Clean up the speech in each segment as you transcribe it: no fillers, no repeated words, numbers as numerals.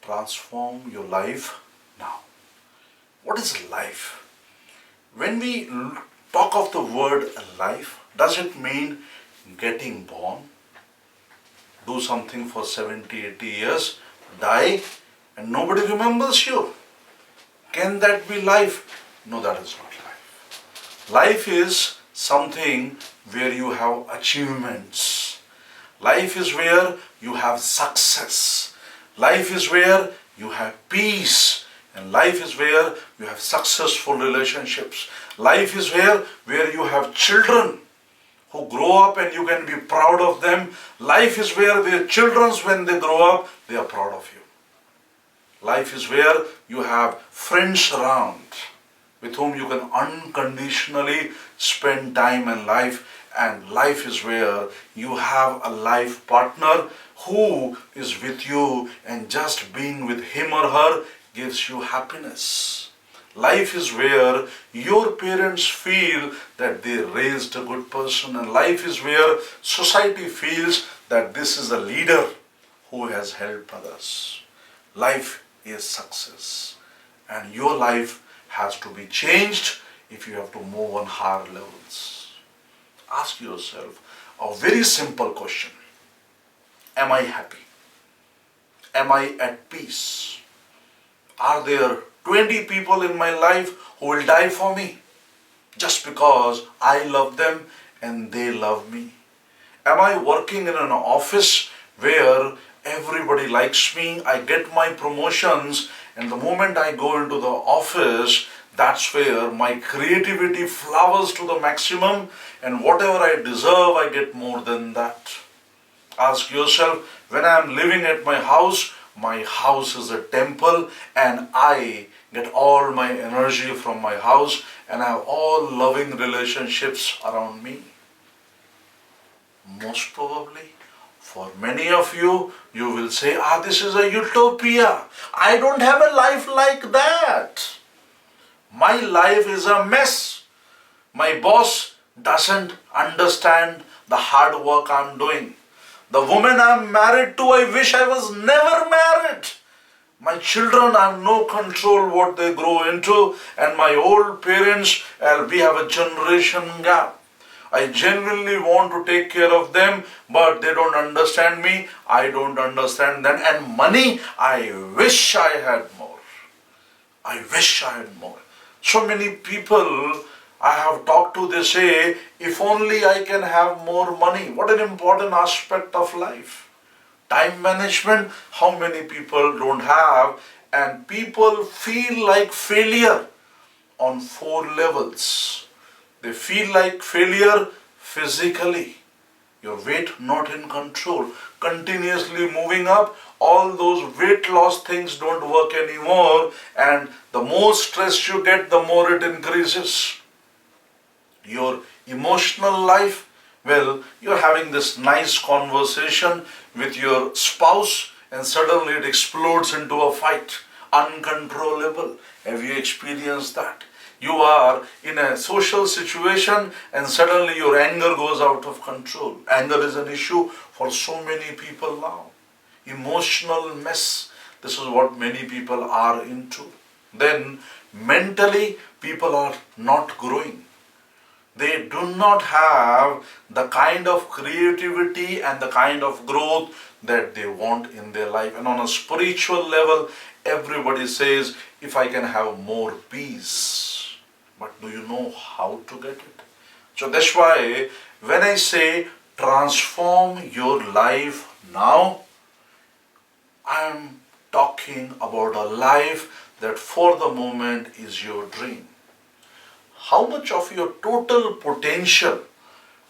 transform your life now. What is life? When we talk of the word life, does it mean getting born, do something for 70, 80 years, die, and nobody remembers you? Can that be life? No, that is not life. Life is something where you have achievements. Life is where you have success. Life is where you have peace. And life is where you have successful relationships. Life is where you have children who grow up and you can be proud of them. Life is where their children, when they grow up, they are proud of you. Life is where you have friends around with whom you can unconditionally spend time and life. And life is where you have a life partner who is with you, and just being with him or her gives you happiness. Life is where your parents feel that they raised a good person, and life is where society feels that this is a leader who has helped others. Life is success, and your life has to be changed if you have to move on higher levels. Ask yourself a very simple question. Am I happy? Am I at peace? Are there 20 people in my life who will die for me just because I love them and they love me? Am I working in an office where everybody likes me, I get my promotions, and the moment I go into the office, that's where my creativity flowers to the maximum, and whatever I deserve, I get more than that? Ask yourself, when I am living at my house is a temple, and I get all my energy from my house, and I have all loving relationships around me. Most probably, for many of you, you will say, this is a utopia. I don't have a life like that. My life is a mess. My boss doesn't understand the hard work I'm doing. The woman I'm married to, I wish I was never married. My children, I have no control what they grow into, and my old parents, we have a generation gap. I genuinely want to take care of them, but they don't understand me. I don't understand them. And money, I wish I had more. I wish I had more. So many people I have talked to, they say, if only I can have more money. What an important aspect of life. Time management, how many people don't have? And people feel like failure on 4 levels. They feel like failure physically. Your weight not in control. Continuously moving up, all those weight loss things don't work anymore. And the more stress you get, the more it increases. Your emotional life, well, you're having this nice conversation with your spouse and suddenly it explodes into a fight. Uncontrollable. Have you experienced that? You are in a social situation and suddenly your anger goes out of control. Anger is an issue for so many people now. Emotional mess. This is what many people are into. Then mentally, people are not growing. They do not have the kind of creativity and the kind of growth that they want in their life. And on a spiritual level, everybody says, if I can have more peace. But do you know how to get it? So that's why when I say transform your life now, I am talking about a life that for the moment is your dream. How much of your total potential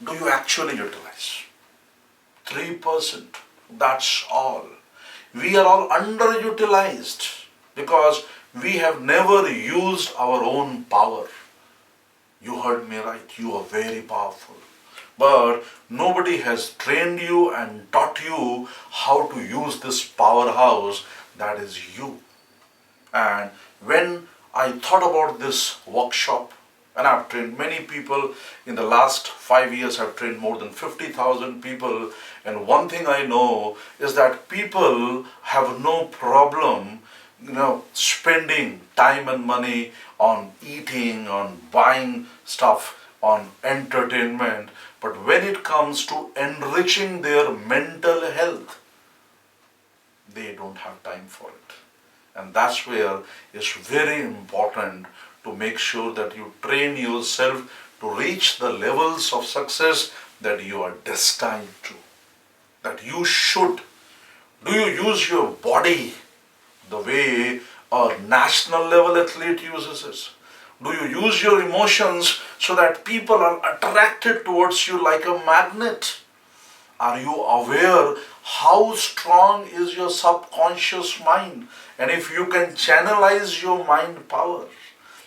do you actually utilize? 3%. That's all. We are all underutilized because we have never used our own power. You heard me right. You are very powerful. But nobody has trained you and taught you how to use this powerhouse that is you. And when I thought about this workshop, And I've trained many people. In the last 5 years, I've trained more than 50,000 people. And one thing I know is that people have no problem, spending time and money on eating, on buying stuff, on entertainment. But when it comes to enriching their mental health, they don't have time for it. And that's where it's very important to make sure that you train yourself to reach the levels of success that you are destined to, that you should. Do you use your body the way a national level athlete uses it? Do you use your emotions so that people are attracted towards you like a magnet? Are you aware how strong is your subconscious mind? And if you can channelize your mind power,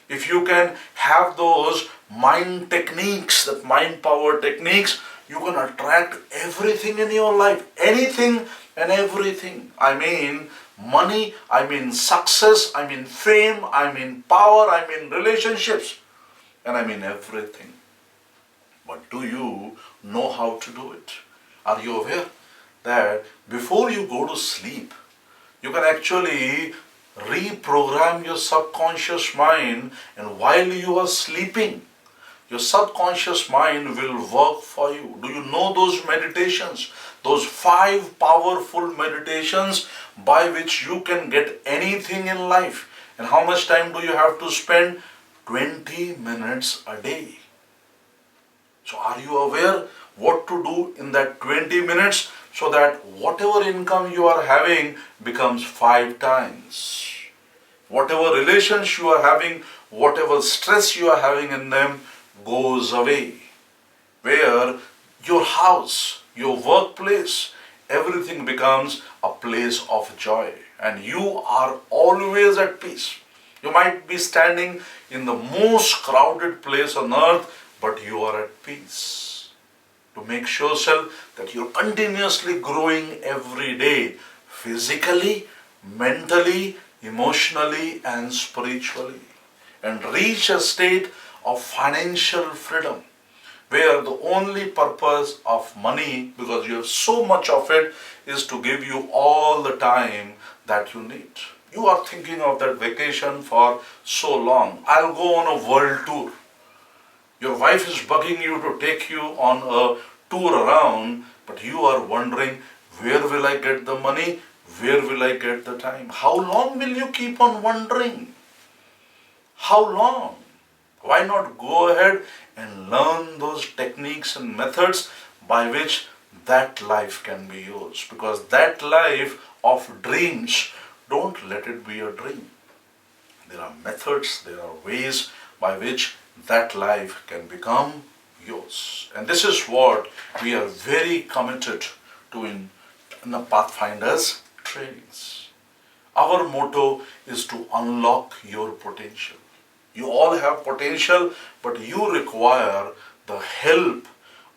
if you can have those mind techniques, that mind power techniques, you can attract everything in your life, anything and everything. I mean money, I mean success, I mean fame, I mean power, I mean relationships, and I mean everything. But do you know how to do it? Are you aware that before you go to sleep, you can actually reprogram your subconscious mind, and while you are sleeping, your subconscious mind will work for you. Do you know those meditations? Those 5 powerful meditations by which you can get anything in life. And how much time do you have to spend? 20 minutes a day. So are you aware what to do in that 20 minutes so that whatever income you are having becomes 5 times? Whatever relations you are having, whatever stress you are having in them goes away. Where your house, your workplace, everything becomes a place of joy. And you are always at peace. You might be standing in the most crowded place on earth, but you are at peace. To make sure yourself that you're continuously growing every day, physically, mentally, emotionally and spiritually, and reach a state of financial freedom where the only purpose of money, because you have so much of it, is to give you all the time that you need. You are thinking of that vacation for so long. I'll go on a world tour. Your wife is bugging you to take you on a tour around, but you are wondering, where will I get the money? Where will I get the time? How long will you keep on wondering? How long? Why not go ahead and learn those techniques and methods by which that life can be yours? Because that life of dreams, don't let it be a dream. There are methods, there are ways by which that life can become yours. And this is what we are very committed to in the Pathfinders Trainings. Our motto is to unlock your potential. You all have potential, but you require the help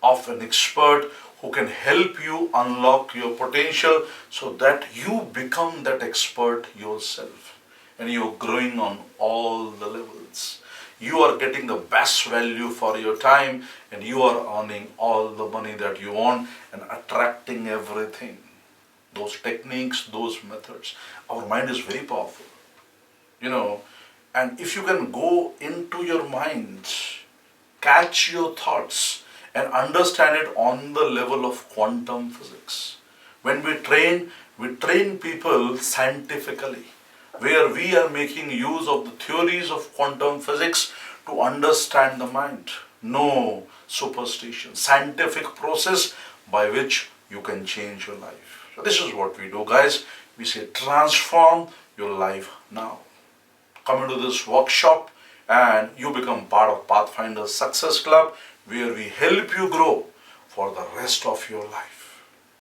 of an expert who can help you unlock your potential so that you become that expert yourself. And you're growing on all the levels. You are getting the best value for your time, and you are earning all the money that you want and attracting everything. Those techniques, those methods. Our mind is very powerful. And if you can go into your mind, catch your thoughts and understand it on the level of quantum physics. When we train people scientifically, where we are making use of the theories of quantum physics to understand the mind. No superstition. Scientific process by which you can change your life. So this is what we do, guys. We say transform your life now. Come into this workshop and you become part of Pathfinders Success Club, where we help you grow for the rest of your life.